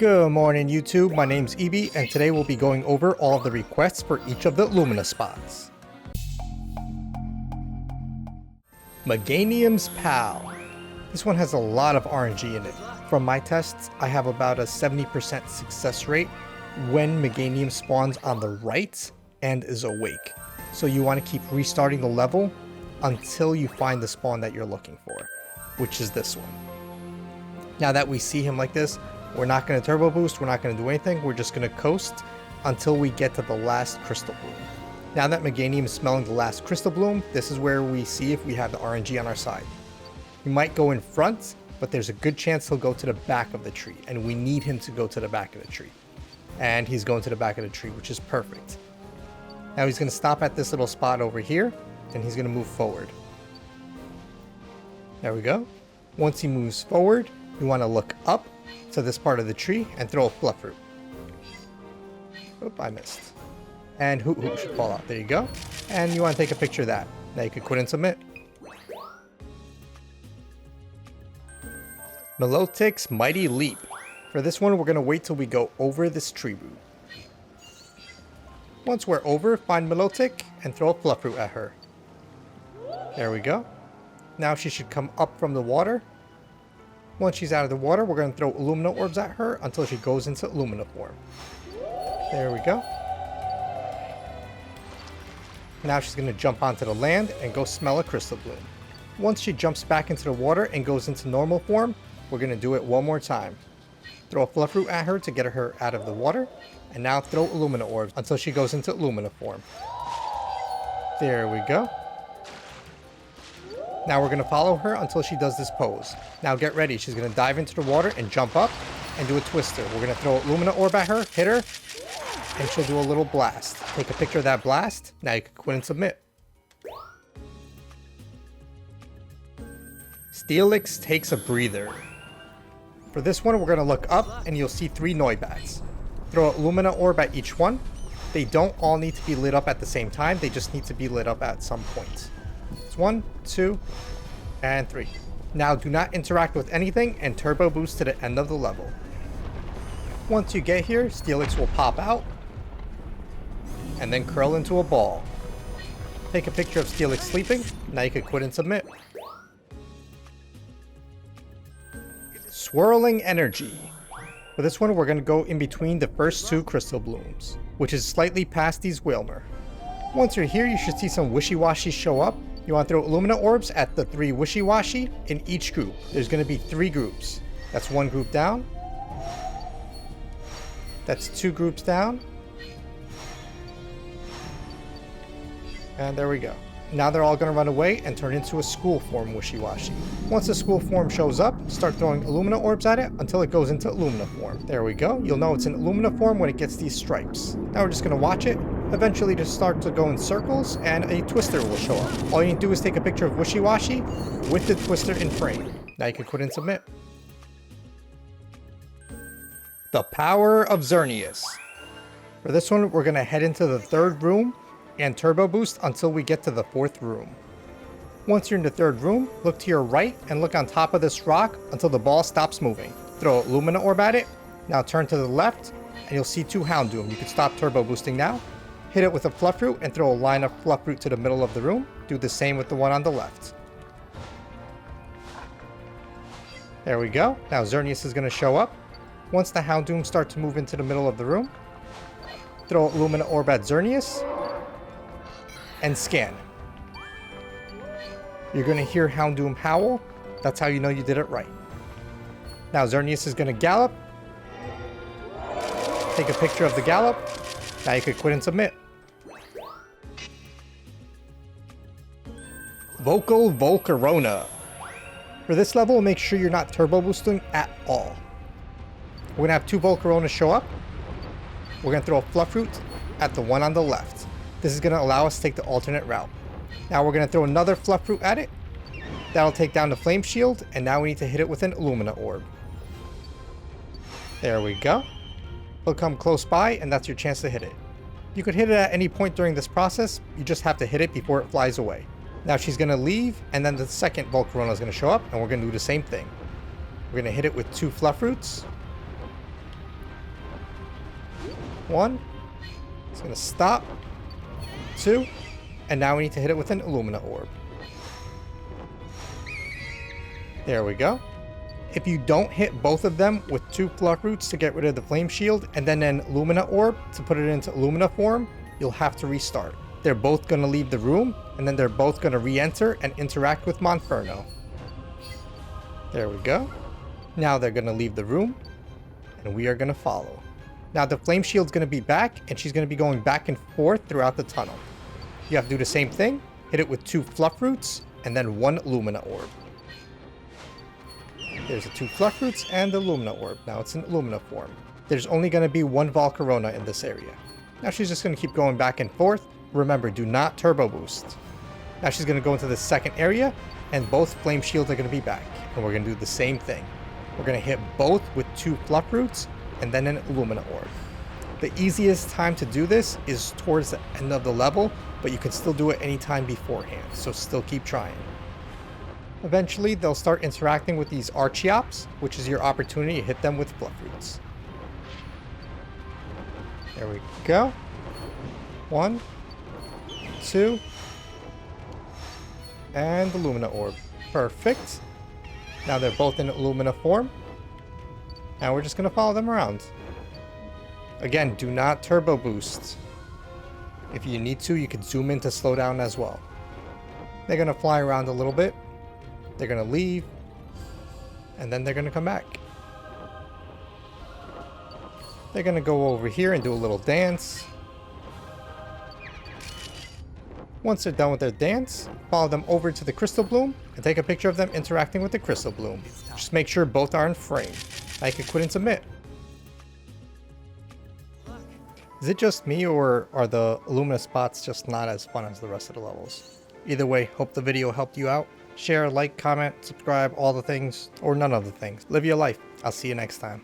Good morning YouTube, my name's Ebi, and today we'll be going over all of the requests for each of the Illumina spots. Meganium's PAL. This one has a lot of RNG in it. From my tests, I have about a 70% success rate when Meganium spawns on the right and is awake. So you want to keep restarting the level until you find the spawn that you're looking for, which is this one. Now that we see him like this, we're not going to turbo boost, we're not going to do anything, we're just going to coast until we get to the last crystal bloom. Now that Meganium is smelling the last crystal bloom, this is where we see if we have the RNG on our side. He might go in front, but there's a good chance he'll go to the back of the tree, and we need him to go to the back of the tree. And he's going to the back of the tree, which is perfect. Now he's going to stop at this little spot over here, and he's going to move forward. There we go. Once he moves forward, we want to look up to this part of the tree and throw a fluff root. Oop, I missed. And Hoot Hoot should fall out. There you go. And you want to take a picture of that. Now you can quit and submit. Milotic's Mighty Leap. For this one, we're going to wait till we go over this tree root. Once we're over, find Milotic and throw a fluff root at her. There we go. Now she should come up from the water. Once she's out of the water, we're going to throw Illumina orbs at her until she goes into Illumina form. There we go. Now she's going to jump onto the land and go smell a crystal bloom. Once she jumps back into the water and goes into normal form, we're going to do it one more time. Throw a fluff root at her to get her out of the water, and now throw Illumina orbs until she goes into Illumina form. There we go. Now we're going to follow her until she does this pose. Now get ready, she's going to dive into the water and jump up and do a twister. We're going to throw Illumina orb at her, hit her, and she'll do a little blast. Take a picture of that blast. Now you can quit and submit. Steelix takes a breather. For this one, we're going to look up and you'll see 3 Noibats. Throw an Illumina orb at each one. They don't all need to be lit up at the same time, they just need to be lit up at some point. It's 1, 2, and 3. Now do not interact with anything and turbo boost to the end of the level. Once you get here, Steelix will pop out and then curl into a ball. Take a picture of Steelix sleeping. Now you can quit and submit. Swirling Energy. For this one, we're going to go in between the first 2 crystal blooms, which is slightly past these Whalmer. Once you're here, you should see some wishy-washy show up. You want to throw Illumina orbs at the 3 wishy-washy in each group. There's going to be 3 groups. That's 1 group down. That's 2 groups down. And there we go. Now they're all going to run away and turn into a school form wishy-washy. Once the school form shows up, start throwing Illumina orbs at it until it goes into Illumina form. There we go. You'll know it's in Illumina form when it gets these stripes. Now we're just going to watch it. Eventually just start to go in circles and a twister will show up. All you need to do is take a picture of wishy-washy with the twister in frame. Now you can quit and submit. The Power of Xerneas. For this one, we're going to head into the 3rd room and turbo boost until we get to the 4th room. Once you're in the 3rd room, look to your right and look on top of this rock until the ball stops moving. Throw a Illumina orb at it. Now turn to the left and you'll see 2 Houndoom. You can stop turbo boosting now. Hit it with a fluff root and throw a line of fluff root to the middle of the room. Do the same with the one on the left. There we go. Now Xerneas is going to show up. Once the Houndoom start to move into the middle of the room, throw Illumina orb at Xerneas and scan. You're going to hear Houndoom howl. That's how you know you did it right. Now Xerneas is going to gallop. Take a picture of the gallop. Now you can quit and submit. Volcarona. For this level, make sure you're not turbo boosting at all. We're going to have 2 Volcarona show up. We're going to throw a fluff root at the one on the left. This is going to allow us to take the alternate route. Now we're going to throw another fluff root at it. That'll take down the flame shield, and now we need to hit it with an Illumina orb. There we go. It'll come close by, and that's your chance to hit it. You could hit it at any point during this process, you just have to hit it before it flies away. Now she's going to leave, and then the second Volcarona is going to show up, and we're going to do the same thing. We're going to hit it with 2 fluff roots. 1. It's going to stop. 2. And now we need to hit it with an Illumina orb. There we go. If you don't hit both of them with 2 Fluff Roots to get rid of the Flame Shield and then an Illumina orb to put it into Illumina form, you'll have to restart. They're both going to leave the room, and then they're both going to re-enter and interact with Monferno. There we go. Now they're going to leave the room, and we are going to follow. Now the Flame Shield's going to be back, and she's going to be going back and forth throughout the tunnel. You have to do the same thing. Hit it with 2 Fluff Roots, and then 1 Illumina orb. There's the 2 Fluff Roots and the Illumina orb. Now it's in Illumina form. There's only going to be 1 Volcarona in this area. Now she's just going to keep going back and forth. Remember, do not turbo boost. Now she's going to go into the second area, and both Flame Shields are going to be back. And we're going to do the same thing. We're going to hit both with 2 Fluff Roots, and then an Illumina orb. The easiest time to do this is towards the end of the level, but you can still do it anytime beforehand, so still keep trying. Eventually, they'll start interacting with these Archeops, which is your opportunity to hit them with Fluff Roots. There we go. 1, 2, and Illumina orb. Perfect. Now they're both in Illumina form. Now we're just going to follow them around. Again, do not turbo boost. If you need to, you can zoom in to slow down as well. They're going to fly around a little bit. They're going to leave. And then they're going to come back. They're going to go over here and do a little dance. Once they're done with their dance, follow them over to the Crystal Bloom and take a picture of them interacting with the Crystal Bloom. Just make sure both are in frame. Now you can quit and submit. Is it just me, or are the Illumina spots just not as fun as the rest of the levels? Either way, hope the video helped you out. Share, like, comment, subscribe, all the things, or none of the things. Live your life. I'll see you next time.